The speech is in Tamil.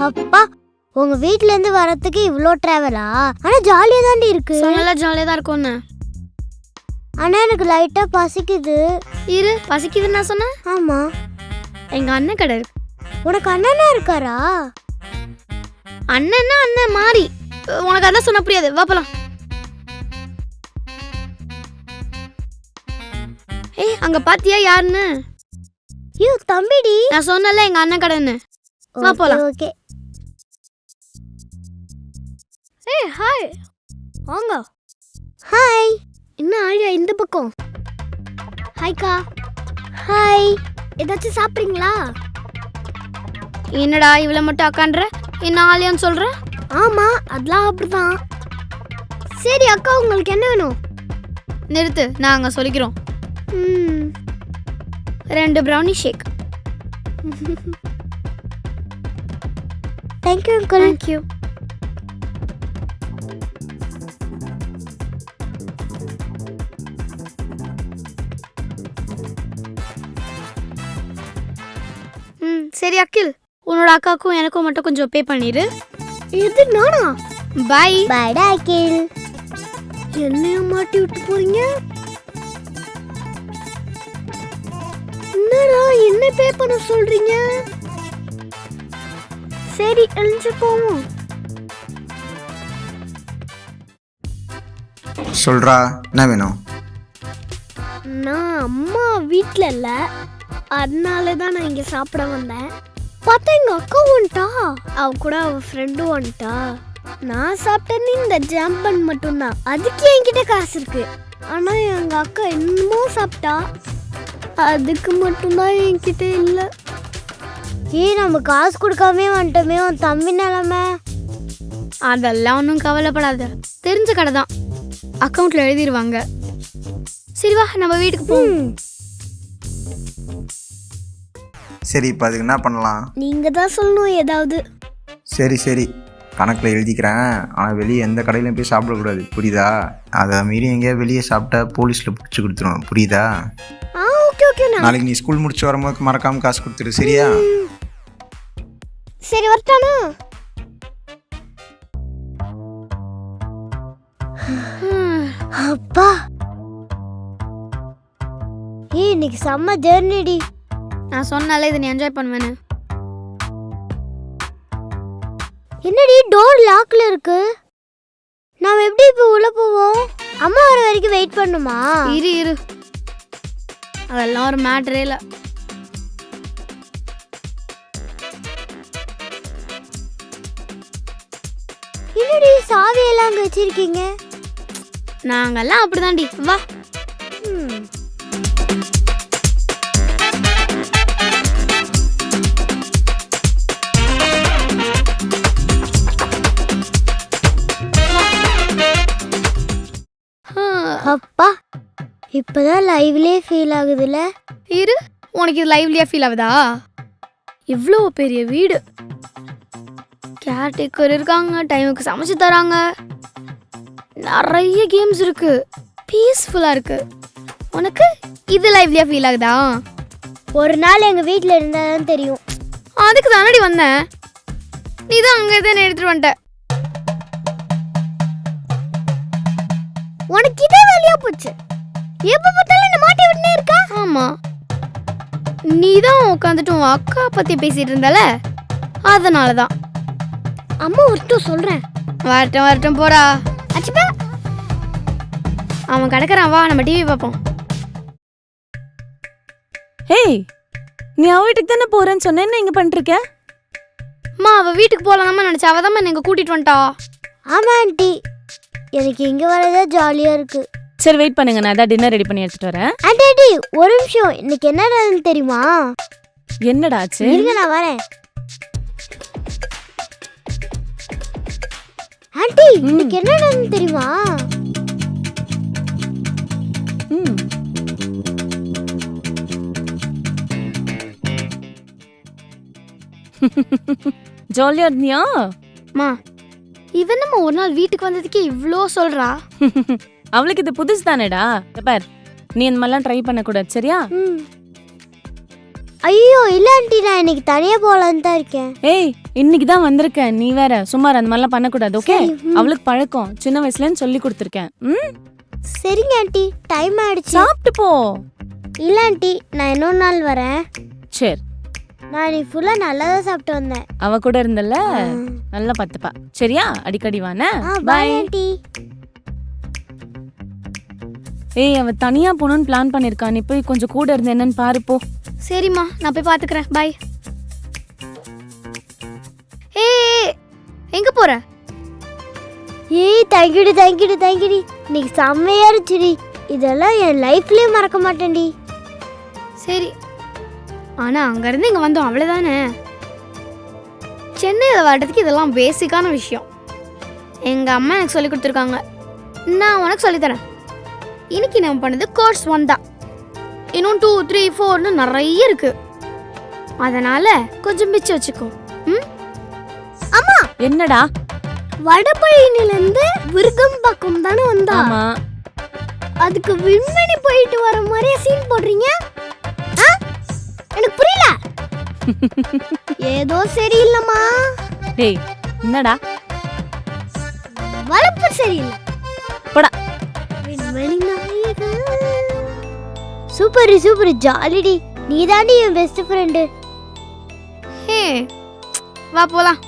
அப்பா உங்க வீட்ல இருந்து வரதுக்கு இவ்ளோ டிராவலா? ஆனா ஜாலியா தாண்டி இருக்கு. நல்லா ஜாலியா தான் இருக்கும்னு. ஆனா எனக்கு லைட்டா பசிக்குது. இரு, பசிக்குதுன்னு நான் சொன்னேன். ஆமா, எங்க அண்ணன் கடை இருக்கு. உனக்கு அண்ணனா இருக்காரா? அண்ணன்னா அண்ணன் மாறி. உனக்கு அதான் சொன்ன புரியாது. வா போலாம். ஏய், அங்க பாத்தியா யாருன்னு? ஐயோ தம்பிடி, நான் சொன்னல எங்க அண்ணன் கடைன்னு. வா போலாம். ஓகே. ஏய் ஹாய், வாங்க. ஹாய். என்ன ஆழியா இந்த பக்கம்? ஹாய்க்கா. ஹாய். ஏதாச்சும் சாப்பிட்றீங்களா? என்னடா இவளை மட்டும் அக்கான்ற, என்ன ஆழியான்னு சொல்ற? ஆமா, அதெல்லாம் அப்படிதான். சரி அக்கா, உங்களுக்கு என்ன வேணும்? நிறுத்து, நாங்க சொல்லிக்கிறோம். 2 brownie shake. Thank you uncle. Thank you. சரி அகில், உன்னோட அக்காவுக்கும் எனக்கும் மட்டும் கொஞ்சம் பே பண்ணிரு. இது நானா? பை. பைடா அகில். என்னைய மாட்டி விட்டு போறீங்க? என்னடா என்ன பே பண்ண சொல்றீங்க? சரி எழுந்து போவோம். சொல்றா, என்ன வேணும்? நான் அம்மா வீட்டில் இல்லை, அதனால தான் நான் இங்கே சாப்பிட வந்தேன். பார்த்தா எங்கள் அக்கா வந்துட்டா, அவ கூட அவள் ஃப்ரெண்டும் வந்துட்டா. நான் சாப்பிட்டேன்னு இந்த ஜாம் பன் மட்டும்தான், அதுக்கு என்கிட்ட காசு இருக்கு. ஆனால் எங்கள் அக்கா என்னமோ சாப்பிட்டா, அதுக்கு மட்டும்தான் என்கிட்ட இல்லை. நம்ம காசு கொடுக்காமே வந்துட்டோமே, உன் தம்பி நிலமை. அதெல்லாம் ஒன்றும் கவலைப்படாத, தெரிஞ்ச கடை தான், அக்கௌண்ட்ல எழுதிடுவாங்க. சரி வா, நம்ம வீட்டுக்கு போவோம். சரி, இப்போ அதுக்கு என்ன பண்ணலாம்? நீங்க தான் சொல்லணும் ஏதாவது. சரி சரி, கணக்கில் எழுதிக்கிறேன். ஆனால் வெளியே எந்த கடையிலையும் போய் சாப்பிடக்கூடாது, புரியுதா? அதை மீறி எங்கேயா வெளியே சாப்பிட்டா போலீஸில் பிடிச்சி கொடுத்துருவோம், புரியுதா? Okay okay. நாளைக்கு நீ ஸ்கூல் முடிச்சு வரும்போது மறக்காமல் காசு கொடுத்துரு, சரியா? சரி வரட்டானா? அப்பா இன்னைக்கு செம்ம ஜெர்னிடி. நான் சொன்னால இதை நீ என்ஜாய் பண்ணுவேன்னு. என்னடி டோர் லாக்ல இருக்கு? நாம எப்படி இப்போ உள்ள போவோம்? அம்மா வர வரைக்கும் வெயிட் பண்ணுமா? இரு இரு, அதெல்லாம் ஒரு மேட்டரே இல்லை. என்னடி சாவி எல்லாம் அங்க வச்சிருக்கீங்க? நாங்கெல்லாம் அப்படிதான்டி, வா. அப்பா இப்பதான் லைவ்லயே ஃபீல் ஆகுதுல. இரு, உனக்கு இது லைவ்லியா ஃபீல் ஆகுதா? இவ்வளோ பெரிய வீடு, கேர்டேக்கர் இருக்காங்க, டைமுக்கு சமைச்சு தராங்க, நிறைய கேம்ஸ் இருக்கு, பீஸ்ஃபுல்லா இருக்கு. உனக்கு இது லைவ்லியா ஃபீல் ஆகுதா? ஒரு நாள் எங்க வீட்ல இருந்தாதான் தெரியும். அதுக்கு தானடி வந்தேன், நீ தான் அங்கே தான் எடுத்துட்டு வந்துட்ட. உனக்கு இதே வேலையா போச்சு, எப்ப பார்த்தாலும் என்ன மாட்டி விட்டுனே இருக்கா. ஆமா, நீ தான் உட்காந்துட்டு உன் அக்கா பத்தி பேசிட்டு இருந்தால, அதனால தான். அம்மா ஒருத்தர் சொல்றேன். வரட்டும் வரட்டும், போடா. அச்சுப்பா, அவன் கிடக்குறான், வா நம்ம டிவி பார்ப்போம். ஏய், நீ அவ வீட்டுக்கு தானே போறேன்னு சொன்ன, என்ன இங்க பண்ணிருக்க? அம்மா, அவ வீட்டுக்கு போலாம்மா நினைச்சா, அவ தான் எங்க கூட்டிட்டு வந்துட்டா. ஆமா ஆண்டி, எனக்கு இங்க வரதே ஜாலியா இருக்கு. சரி வெயிட் பண்ணுங்க, நான் அதான் டின்னர் ரெடி பண்ணி எடுத்துட்டு வரேன். ஆண்டி ஒரு நிமிஷம், இன்னைக்கு என்ன நடந்தது தெரியுமா? என்னடா ஆச்சு? இருங்க நான் வரேன். ஆண்டி இன்னைக்கு என்ன நடந்தது தெரியுமா? ஜாலியா இருந்தியா? மா, இவன் நம்ம ஒரு நாள் வீட்டுக்கு வந்ததுக்கே இவ்ளோ சொல்றா. அவளுக்கு இது புதுசு தானேடா. பார், நீ இந்த மாதிரிலாம் ட்ரை பண்ணக்கூடாது, சரியா? ஐயோ இல்ல ஆண்டி, நான் இன்னைக்கு தனியா போலான்னு தான் இருக்கேன். ஏய், இன்னைக்கு தான் வந்திருக்கேன், நீ வேற சுமார் அந்த மாதிரிலாம் பண்ணக்கூடாது. ஓகே, சரி, அவளுக்கு பழக்கம் சின்ன வயசுலன்னு சொல்லி கொடுத்துருக்கேன். சரிங்க ஆண்டி, டைம் ஆயிடுச்சு. சாப்பிட்டு போ. இல்ல ஆண்டி, நான் இன்னொரு நாள் வரேன். சரி, நான் நீ ஃபுல்லா நல்லா தான் சாப்பிட்டு வந்தேன். அவ கூட இருந்தல்ல, நல்லா பத்துப்பா. சரியா? அடிக்கடி வானே. Bye aunty. ஏய், அவ தனியா போகணும்னு பிளான் பண்ணிருக்கா. நீ போய் கொஞ்சம் கூட இருந்து என்னன்னு பாரு போ. சரிம்மா, நான் போய் பாத்துக்கிறேன். பாய். ஏய், எங்க போற? ஏய், தேங்க்யூடி தேங்க்யூடி தேங்க்யூடி. இன்னைக்கு செம்மையா இருந்துச்சுடி. இதெல்லாம் என் லைஃப்லயே மறக்க மாட்டேன்டி. சரி, ஆனா அங்க இருந்து இங்க வந்தோம், அவ்வளவுதானே. சென்னையில் வாழ்றதுக்கு இதெல்லாம் பேசிக்கான விஷயம். எங்க அம்மா எனக்கு சொல்லி கொடுத்துருக்காங்க, நான் உனக்கு சொல்லித்தரேன். இன்னைக்கு நம்ம பண்ணது கோர்ஸ் 1 தான். இன்னும் 2, 3, 4ன்னு நிறைய இருக்கு. அதனால கொஞ்சம் மிச்சம் வச்சுக்கோ. அம்மா, என்னடா? வடபழனில இருந்து விருகம்பாக்கம் தானே வந்தா? ஆமா. அதுக்கு விண்வெளி போயிட்டு வர மாதிரியே சீன் போடுறீங்க? எனக்கு புரியல. ஏதோ சரியில்லைம்மா. டேய், என்னடா? வளர்ப்பு சரியில்லை. போடா. விண்வெளி நாயகன். சூப்பர் சூப்பர், ஜாலிடி. நீ தாண்டி என் பெஸ்ட் ஃப்ரெண்டு. ஹே, வா போலாம்.